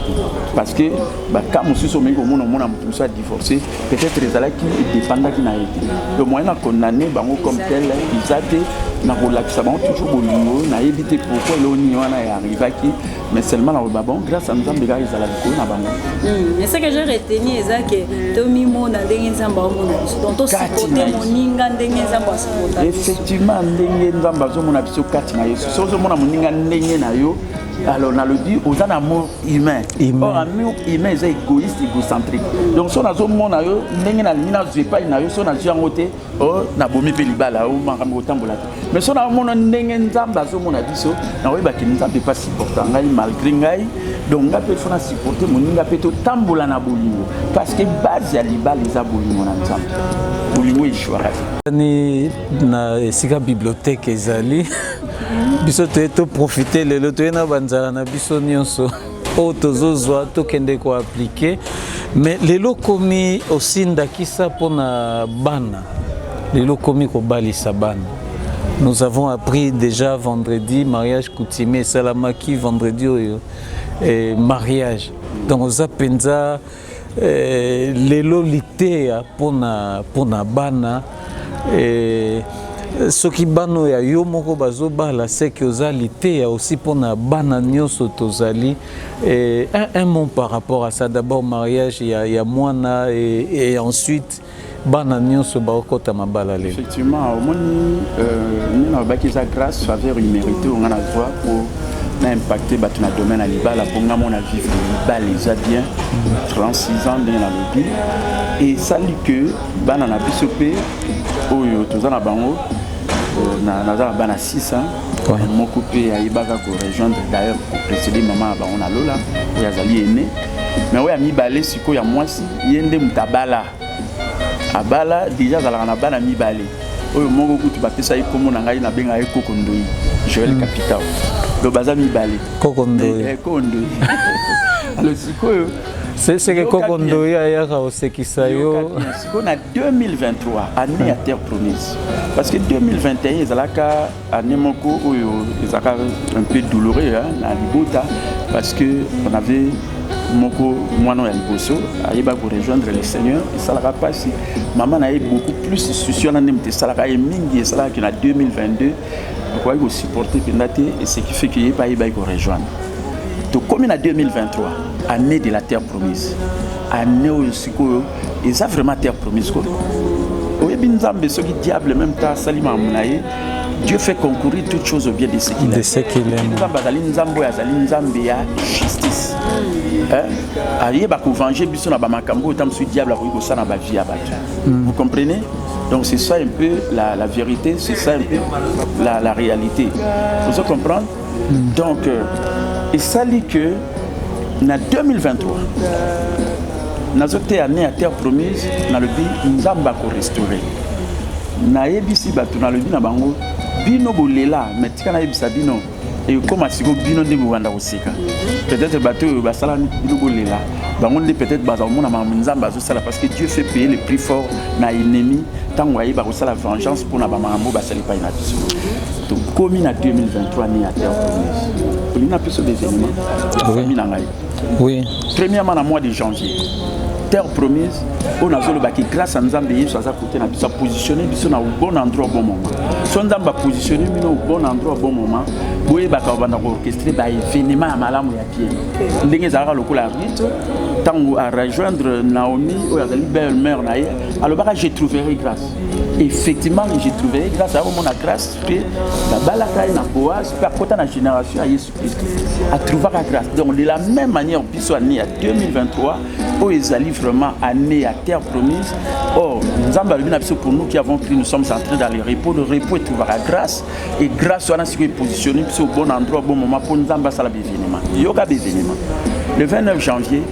parce que ba quand monsieur somengo mona mutu ça divorcer peut-être ezala qui dépendant qui na été le moyen na condamner bango comme tel izate na relaxa bango toujours bolingo na éviter pourquoi l'oni wana est arrivé qui mais seulement na bon grâce à nzambe ga ezala ko na bango mais ce que j'ai retenu c'est que tomi mona ndenge nzamba mona donc to supporter moninga ndenge nzamba supporter effectivement ndenge nzamba zo mona biso kati na Yesu so zo mona moninga ndenge na yo alors on a le dit aux amour humain or amour humain est égoïste égocentrique donc so na zo mona yo ndenge na mina zo pas na yo so na jango te oh na bomi pe libala o makambo tambola mais so na mona ndenge nzamba zo mona biso na we ba ki nzamba pas supporter ngai malgré ngai donc ngape fona supporter moninga pe to tambola na bolingo parce que base ya libala eza bolingo na nzamba bolingo ishwara ni na sika bibliothèque ezali biso to profiter lelo to na banzala na biso nyonso o tozozwa to kende ko appliquer mais lelo komi aussi ndakisa pona bana lelo komi ko balisa bana. Nous avons appris déjà vendredi mariage coutumier salamaki vendredi et mariage donc oza penza lelo litea pona bana soki bano ya yo moko bazobala c'est que ozalité ya aussi pona bana nyonso tozali un mot par rapport à ça d'abord mariage il y a mwana et ensuite bana nyonso bakota mabala lelo effectivement au moni na baki za grâce faveur immérité on a droit pour na impacté batu na domaine à libala pour nga mona vivre libala les bien 36 ans dans la vie et ça dit que bana na biso pe oyo tozana bango na bana 6 ans mon coupé à ibaka ko rejoindre d'ailleurs pour précéder maman ba on a lola ya zali aîné mais ouais mi balé siko ya mwasi yende mutabala abala déjà zala na bana mi balé oyo moko kutu ba pesa ikomo na ngai na benga ekoko ndoi Joël Capital le baza mi balé koko ndoi alors siko c'est que Kokondo ya osekisa yo on a 2023 année à terre promise parce que 2021 ezalaka année moko oyo ezaka un peu douloureux na libota parce que on avait moko mwana ya liboso ayeba ko rejoindre le Seigneur et ça la pas si maman a eu beaucoup plus soucieux na nemte salaka et mingi salaka que na 2022 quoi il supporter pendate et ce qui fait qu'il est pas ayeba ko rejoindre donc comme en 2023 année de la terre promise année où et ça vraiment terre promise quoi oui bien nzambe ce qui diable même ta salima munaye Dieu fait concourir toutes choses au bien de ceux qu'il aime. De ceux qu'il aime. Justice. Vous comprenez? Donc c'est ça un peu la vérité, c'est ça un peu la réalité. Vous comprenez? Donc, et ça dit que en 2023, nous avons été année à terre promise, dans le pays, nous avons restauré. Nous avons dit dans le pays, bino bolela mais tika na yebisa bino et comme asiko bino de bwanda osika peut-être bateau basala bino bolela bango de peut-être baza mona manzamba zo sala parce que Dieu fait payer le prix fort na ennemi tango ayi ba sala vengeance pour na ba mambo basali pa ina biso donc comme na 2023 ni à terre promise on a plus des événements famille na ngai oui premièrement na mois de janvier terre promise on a vu le baki grâce à Nzambe Yesu aza côté na biso positionner biso na au bon endroit au bon moment son Nzambe positionner bino au bon endroit au bon moment boye baka banda orchestrer ba événement ya malamu ya bien ndenge zara lokola rite tango à rejoindre Naomi ou à la belle-mère naïe alors baka j'ai trouvé grâce effectivement j'ai trouvé grâce à mon grâce que la balaka na Boaz par côté na génération à Jésus Christ a trouvé la grâce donc de la même manière biso année à 2023 où ils allaient vraiment année à terre promise. Or, pour nous qui avons pris, nous sommes entrés dans le repos. Le repos est trouvé à grâce. Et grâce à ce qui est positionné au bon endroit, au bon moment pour nous ambassadeurs à l'événement. Yoga l'événement. Le 29 janvier,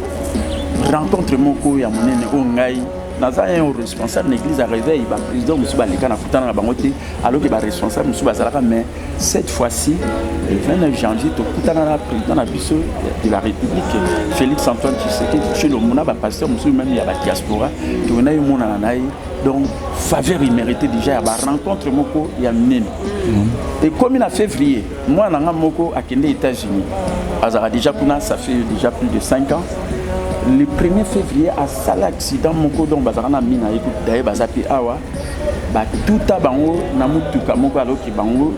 rencontre Moko et Amonene Ongaï. Nous avons un responsable de l'église à réveil, le président Moussouba Lekana Foutana la Bangote, alors que le responsable Moussouba Zalaka, mais cette fois-ci, le 29 janvier, le président de la République, Félix Antoine Tshisekedi, chez le Mouna, le pasteur Moussouba, même il y a la diaspora, qui a eu mon anaï, donc faveur imméritée déjà, il y a la rencontre Moko, il y a Mnene. Et comme il a février, moi, je suis Moko à les États-Unis. Ça fait déjà plus de 5 ans. Le 1er février, à Sala accident, Moko don bazarana mina écoute d'ailleurs bazapi awa, ba tout à bango na mutuka Moko alors ki bango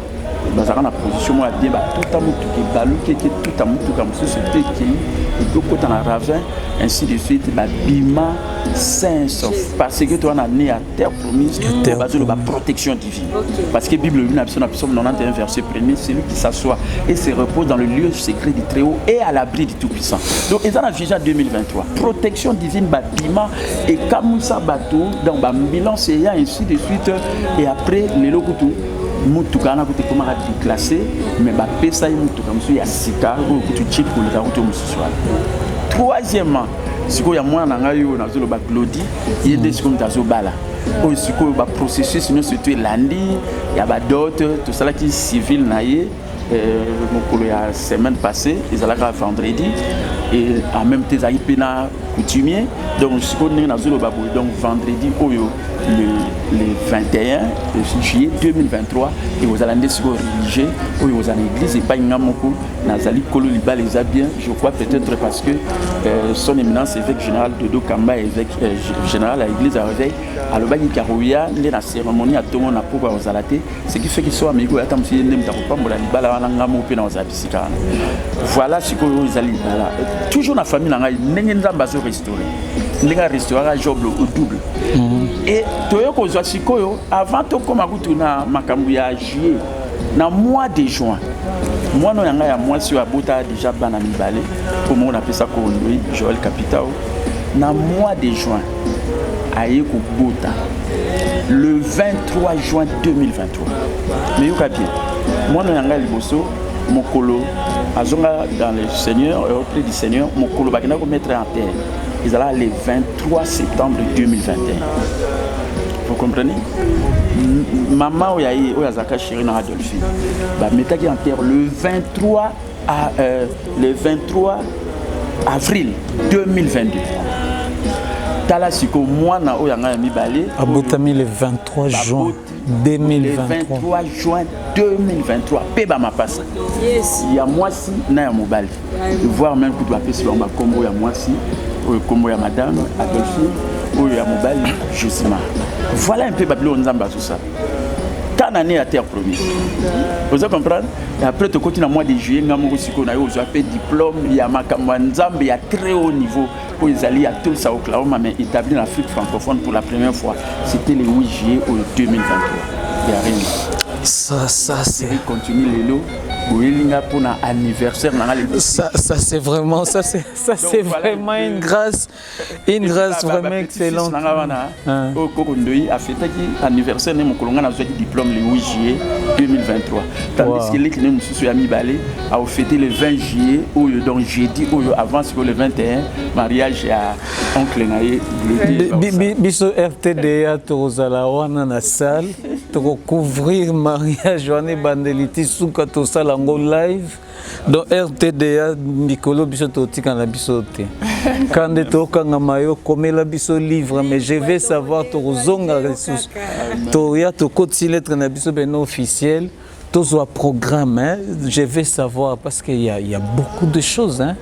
bazarana position moi bien ba tout à mutuka balu qui tout à mutuka monsieur c'était qui et puis quand on a ravin ainsi de suite ba bima saint sauf parce que toi on a né à terre promise basé sur la protection divine parce que Bible nous a besoin 91 verset 1er c'est lui qui s'assoit et se repose dans le lieu secret du Très-Haut et à l'abri du Tout-Puissant. Donc ils ont vision 2023 protection divine ba bima et kamusa bateau dans ba bilan c'est ainsi de suite et après les lokutu mutuka na côté comment déclassé mais ba pesa mutuka monsieur ya sika ko kutu chip pour le route monsieur. Troisièmement, si ko ya mwana ngayo na zolo ba Claudie yende si comme tazo bala o si ko ba processus nous c'était lundi ya ba dot tout ça là qui civil naie mon la semaine passée ils allaient à vendredi et en même temps ils pena coutumier donc si on est dans le babou donc vendredi le 21 juillet 2023 et aux allendés sur religieux ou aux allées église et pas une amoko nazali kololiba les a bien je crois peut-être parce que son éminence évêque général Dodo Kamba évêque général à l'église à réveil à l'obani karouya la cérémonie à tout le monde à pouvoir aux alatés ce qui fait qu'ils soient amigos à tam si n'aime pas pour la libala voilà ce que vous allez toujours la famille n'est pas basée restaurée n'est pas restauré job au double et toi avant de commencer na makambuya juillet na mois de juin moi non yanga ya moi sur abota déjà bana mibale comment on appelle ça Louis Joël Capital na mois de juin aye ko bota le 23 juin 2023 mais yo bien moi non yanga liboso mokolo azonga dans le Seigneur auprès du Seigneur mokolo bakina ko mettre en terre ils allaient le 23 septembre 2021 vous comprenez maman oyayi oyazaka chérie na Adolphe ba metaki en terre le 23 avril 2022 tala siko mwana oyanga mibale abotami le 23 juin 2023 le 23 juin 2023 peba mapasa yes ya mwasi na ya mobali voir même que tu appelles sur ba combo ya mwasi ou combo ya madame Adolphe ou ya mobali Josimar. Voilà un peu Babylone Nzamba tout ça. Quand année à terre promise. Vous comprenez? Et après tu continues au mois de juillet, ngamu siko na yo tu as fait diplôme, il y a makamwa Nzambe à très haut niveau pour les alliés à tout ça Oklahoma mais établi en Afrique francophone pour la première fois. C'était le 8 juillet 2023. Il y a rien. Ça c'est... Continue les lots. Pour anniversaire. Ça c'est vraiment, vraiment une grâce vraiment excellente. A fêté anniversaire de mon diplôme le 8 juillet 2023. Tandis que les clients a fêté le 20 juillet, donc jeudi, avant le 21, mariage à oncle Naye. Biso RTDA tozala wana na salle, to couvrir mariage wana bandeliti suka to sala ngo live. Donc RTDA mikolo biso totika na biso te. Quand to kanga mayo komela biso livre, mais je vais savoir to zonga ressources. To ya to koti lettre na biso ben officiel, to zo programme, hein? Je vais savoir parce qu'il y a beaucoup de choses, hein.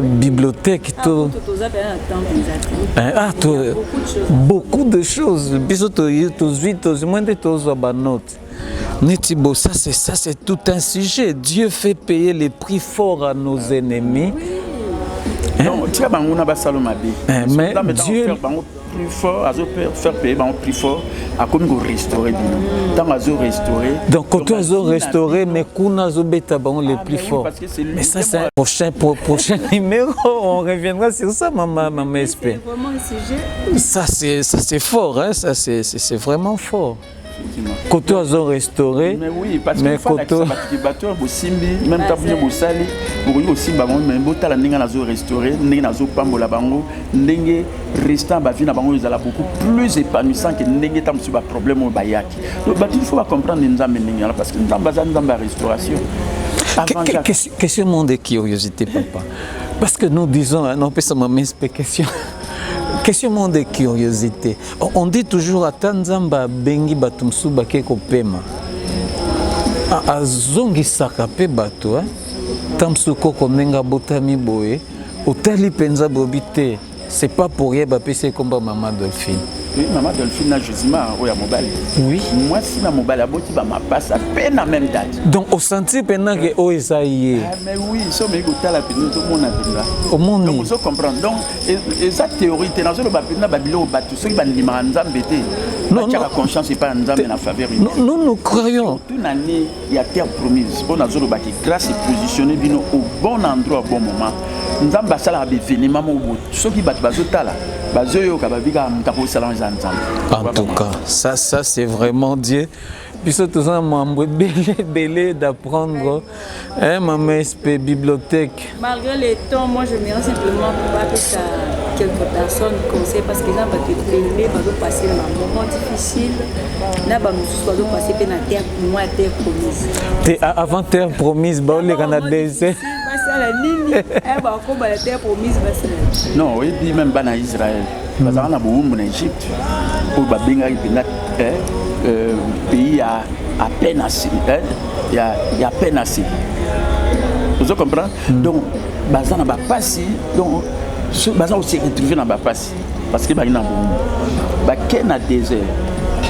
Bibliothèque, beaucoup de choses. Ça c'est tout un sujet. Dieu fait payer les prix forts à nos ennemis. Mais Dieu plus fort, à faire payer plus fort, à comme restaurer. Donc quand tu as restauré, mais qu'on a les plus forts. Mais ça c'est un prochain numéro. On reviendra sur ça, maman SP. C'est vraiment un sujet. Ça c'est fort, hein? Ça c'est vraiment fort. Quand tu as restauré, mais oui, parce que même temps aussi restauré, restant beaucoup plus épanouissant que problème au bayaki. Donc il faut comprendre parce que nous restauration. Question de curiosité, papa. Parce que nous disons, non, pas ça m'a question. Question de curiosité. On dit toujours à Tanzamba bengi batumsu bakeko pema. A zongi sakape bato, hein. Tamsu koko nenga botami boye. Otali penza bobite. C'est pas pour rien bapé c'est comme maman Dolphine. Oui, maman Dolphine na Josima oya mobile. Oui. Moi si na mobile aboti ba ma passe à peine à même date. Donc au senti pendant que o esaïe. Mais oui, so me ko tala peno to mona pinga. Au monde. Donc vous comprendre. Donc et ça théorie te na zo ba pena ba bilo ba tout ceux qui ba ndima nzambe te. Non, la conscience n'est pas nzambe na faveur. Nous croyons. Toute année il y a terre promise. On a zo ba qui grâce est positionné bino au bon endroit au bon moment. Nzamba sala ba événement mo ceux qui ba zo tala. En tout cas, ça c'est vraiment Dieu. Puis surtout ça, belé d'apprendre, hein, maman SP bibliothèque. Malgré les temps, moi je me rends simplement pour que ça quelques personnes conseillent parce que là, ils vont passer un moment difficile. Là, ils vont passer la terre pour moi, terre promise. Avant terre promise, les Canadiens. Non, oui, dit même en Israël. Parce qu'on a beaucoup en Égypte, où pays à peine assez. Il y a peine assez. Vous comprenez? Donc, on n'a pas si. Donc, on aussi retrouvé dans la passe. Parce que il y a un désert.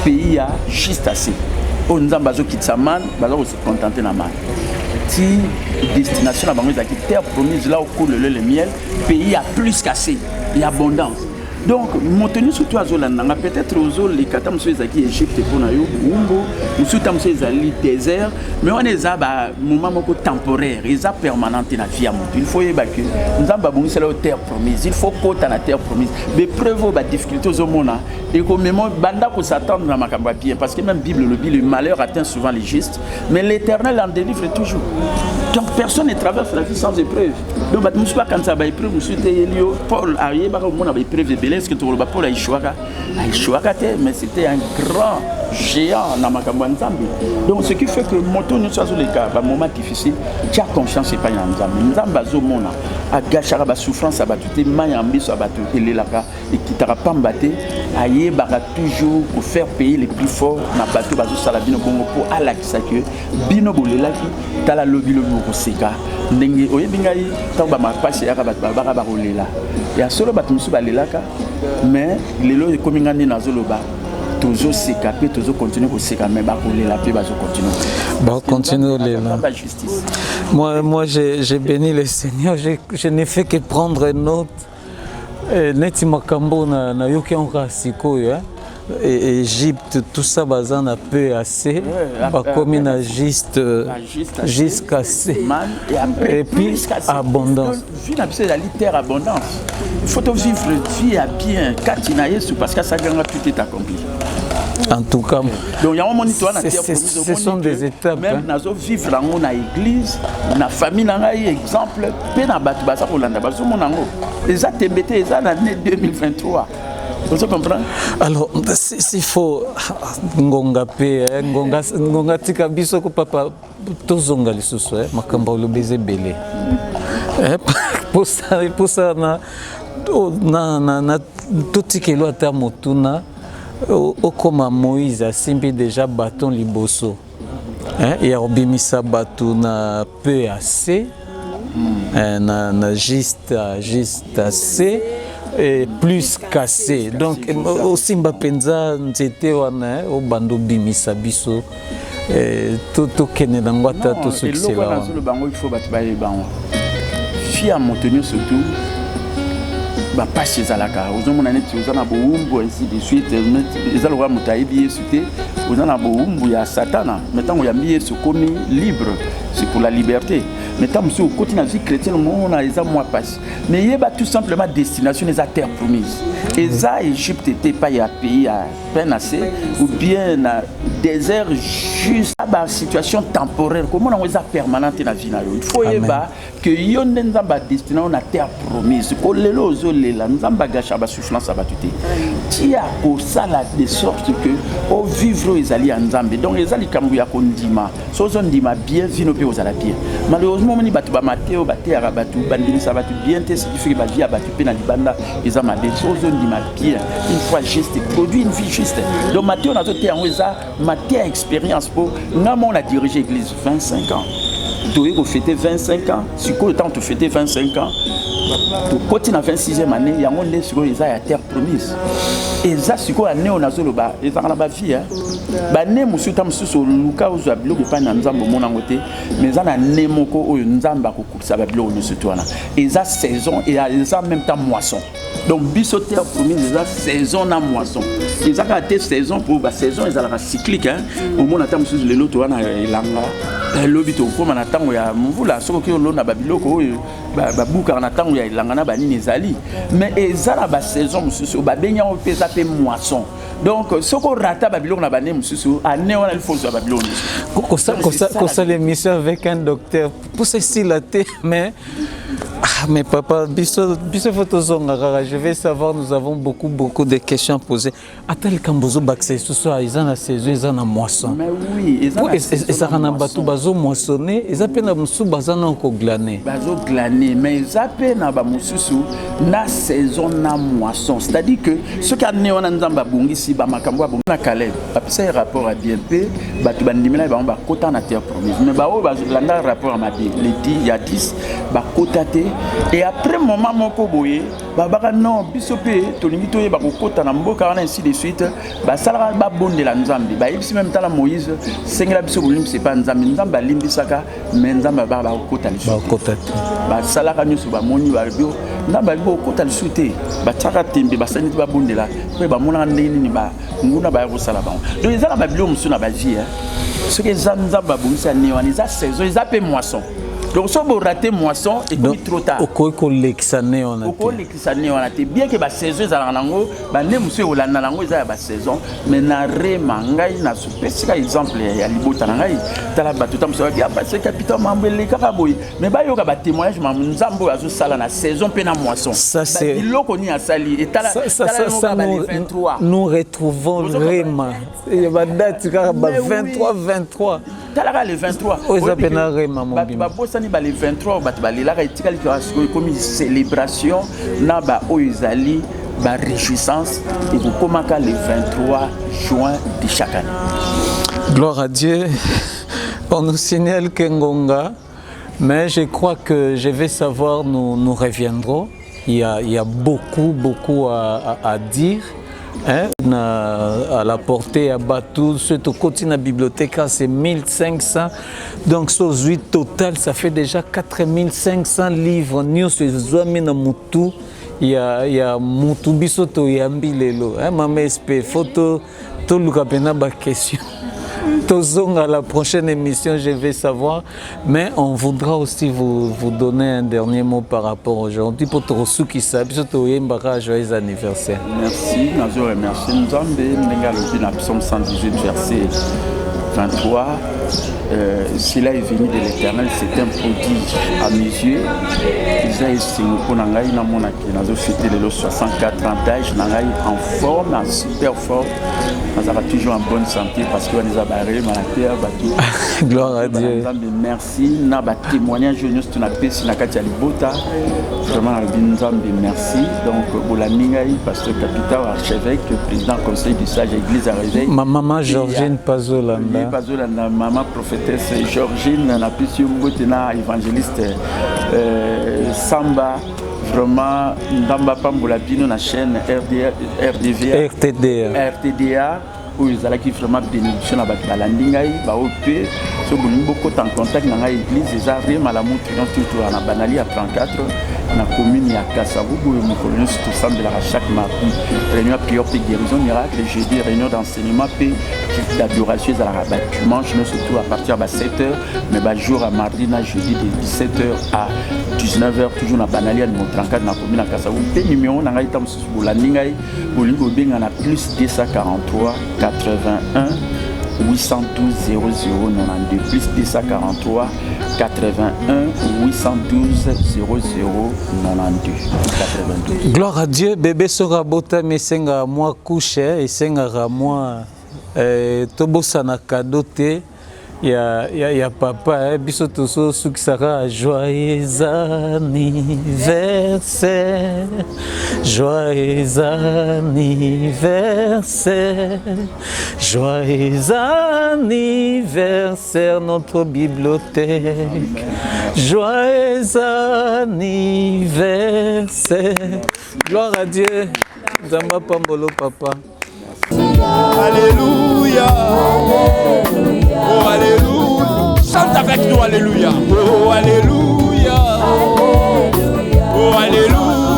Pays a juste assez. On a besoin de quitter man, on se contenter na man. Si destination à la terre promise là où coule le miel, pays a plus qu'assez, il y a abondance. Donc, maintenir surtout à Zolanda, peut-être aux les Katam qui Égypte pour Nayo, Umbo, ou surtout les désert, mais on est à un moment temporaire, ils sont permanents dans la vie à mon. Il faut que nous avons c'est la terre promise, il faut qu'on ait la terre promise. Mais preuve de difficultés au monde, et comme même banda pour s'attendre dans ma bien, parce que même Bible le malheur atteint souvent les justes, mais l'Éternel en délivre toujours. Donc personne ne traverse la vie sans épreuve. Donc je ne sais pas quand ça va épreuve, je suis Paul arrivé, on a épreuve de Belém, que Paul a échoué, mais c'était un grand géant dans ma Nzambe. Donc ce qui fait que moto ne soit sur les cas, un moment difficile, tu as confiance pas en Nzambe. Nzambe azomona, agachara ba souffrance abatute, mayambi so abatute lelaka et qui t'a pas mbatté, aye bara toujours pour faire payer les plus forts na bateau bazo sala bino bongo pour alakisa que bino bolelaki tala lobi lobi ko seka ndenge oyebingai tamba ma passe ya ba ba rolela ya solo batu musu balelaka mais lelo ekomingani na zoloba toujours s'écaper, toujours continuer à s'écaper, mais la paix va continuer. Bon, continuer là. Moi, j'ai béni le Seigneur. Je n'ai fait que prendre note. Neti makambo na yoki onka sikoyo. Égypte, tout ça, bazan a peu assez, comme une juste cassé. Et puis, abondance. Vie c'est la terre abondance. Il faut vivre vie à bien, parce que ça gagne tout est accompli. En tout cas, donc, y a un moment ce sont des étapes. Même dans vivre dans l'église, dans la famille, dans exemple, peu na batu basa kolanda baso monango. Les atembete les années 2023. Vous comprenez? Alors, s'il faut ngonga pe ngonga tika biso ko papa tozonga lisusu makambo lo beze belé. Pour ça na totikelo ata motuna comme Moïse a simbi déjà bâton liboso. Et a obimisa bâton na peu assez, na juste assez et plus cassé. Donc au simba penza nzete wana au bando bimisa biso to kene na ngwata to succès là. Il faut battre ba bango. Fi à Montenegro surtout. Pas chez Zalaka, aux hommes on a beau ainsi de suite, les allois moutaïbi sauté, aux en a beau il y a Satana, maintenant on y a mis ce commis libre, c'est pour la liberté. Maintenant monsieur au côté de la vie chrétienne, on a les mois passés. Mais il y a tout simplement destination des terres promises. Et ça, Égypte n'était pas un pays à peine assez, ou bien un désert juste à situation temporaire. Comment on a permanente dans la vie? Il faut que yon n'enza destination na terre promise. Ko lelo zole la nzamba gacha ba soufflance abatute. Ti a ko sala de sorte que au vivre ezali nzambe. Donc ezali kambu ya kondima. So zondima bien vino pe ozala bien. Malheureusement moni batu ba mateo bate ya batu bandini sa batu bien te ce qui fait ba vie batu pe na libanda ezama de so zondima bien. Une fois juste produit une vie juste. Donc mateo na zote en eza mateo expérience pour ngamo on a dirigé l'église 25 ans. Tu as fêté 25 ans, si le temps tu fêté 25 ans, tu continues à 26e année, il y a un monde sur les terre promise. Et ça, c'est quoi l'année on a sur le bas, et ça, on a la vie. L'année, monsieur, tu as sur le cas où tu as bloqué pas dans le monde à côté, mais ça, l'année, mon co, où nous avons ça va bloquer sur toi. Et ça, saison, et ça, même temps, moisson. Donc, biso terre promise, ça, saison, na moisson. Et ça, quand tu as saison, pour la saison, ils ont cyclique. Au monde, tu as sur le lot, tu as un lobby, tu as un temps où il y a un ce que l'on a babiloko, babuka na tango ya langana banini ezali. Mais ezala ba saison mususu ba benya o pesa pe moisson. Donc soko rata babiloko na bané mususu année on a il faut ça babiloko. Kosa l'émission avec un docteur pour ceci la thé mais papa, je vais savoir, nous avons beaucoup de questions à poser. Attends, quand vous avez ce soir, ils ont la saison, ils ont la moisson. Mais oui, ils ont la saison. Ils ont moissonné, ils ont la moisson, ils ont glané. Ils ont glané, mais ils ont la saison, la moisson. C'est-à-dire que ce qu'il y a dans ici, na Calais, c'est rapport à BNP, bandimela ba kota na terre promise. Mais ba rapport à ma vie, il y a 10 ba kotate. Et après moment moko boye babaka non bisope tolingi toye bakokota na mboka wana ainsi de suite basala ba bonde la nzambe ba yebisi même tala Moïse sengela biso bolim c'est pas nzambe nzambe alimbisaka mais nzambe ba bakota lisu basala ka nyusu ba moni ba bio nzambe ba kokota lisu te ba tsaka tembe basani ba bonde la pe ba mona ndeni ni ba nguna ba yosala ba donc ezala ba bio musu na ba vie ce que nzambe ba bongisa ne wana za saison za pe moisson. Donc, si vous ratez moisson, et puis trop tard. On a bien que la saison est à la saison, mais na remangai na super exemple ya libota nangai tala batuta mso ya passé capitaine mambele kakaboy mais ba yoka ba témoignage nzambo azo sala na saison pe na moisson ça c'est biloko ni asali et tala nous retrouvons vraiment il y a date 23 talaka le 23 oza pena rema mobimba ba bosani ba le 23 ba balelaka etikali comme une célébration na ba oizali ba réjouissance et vous commencez le 23 juin de chaque année. Gloire à Dieu. On nous signale Kengonga, mais je crois que je vais savoir, nous reviendrons. Il y a beaucoup à dire. Hein, à la portée à Batou, surtout côté de la bibliothèque, c'est 1500. Donc, sur 8 total, ça fait déjà 4500 livres. Nous, c'est Zouamina Moutou. ya mutu biso toyambi lelo. Mama SP, photo toluka pena ba question. À la prochaine émission, je vais savoir. Mais on voudra aussi vous donner un dernier mot par rapport aujourd'hui pour tous qui savent. Joyeux anniversaire. Merci, nous remercions. Nous avons le psaume 118, verset 23. Cela est venu de l'Éternel, c'est un prodige à mes yeux. Isaïe Singoponangaï Namonaki, nous avons fêté les 64 ans d'âge, en forme, en super forme. Nous avons toujours en bonne santé parce qu'on les a barrés, Malater, Batu. Gloire à Dieu. Merci. Nous avons témoignage, nous avons fait sur la Katia Libota. Vraiment, nous avons merci. Donc, Bolamingaï, pasteur capital, archevêque, président conseil du sage église à réveil. Ma maman Georgine Pazolanda. Pazolanda, maman prophétesse Georgine, la puissance Mbotena, évangéliste Samba. Vraiment, Ndamba Pambola Bino, la chaîne RTDA, où ils allaient vraiment bénédiction à Balandingaï, Baopé, ce beaucoup en contact dans l'église, ils arrivent à la montre, toujours à la Banali à 34, dans la commune à Kassabou, où nous connaissons tout ça de chaque mardi, réunion à prière et guérison miracle, jeudi, réunion d'enseignement, puis d'adoration à la dimanche, nous surtout à partir de 7h, mais jour à mardi, jeudi de 17h à 19h, toujours dans la Banali à 34, dans la commune à Kassabou. Le numéro, dans la Banali, on a plus 243 81 812 0092 plus 243 81 812 0092. Gloire à Dieu, bébé sera bota mais senga moi coucher et senga moi tobosana kadote. Il y a papa, biso toso suksara joyeux anniversaire, joyeux anniversaire, joyeux anniversaire notre bibliothèque, joyeux anniversaire. Gloire à Dieu, Zamba Pambolo papa. Alléluia. Alléluia. Oh alléluia. Chante avec nous alléluia. Oh alléluia. Alléluia. Oh alléluia.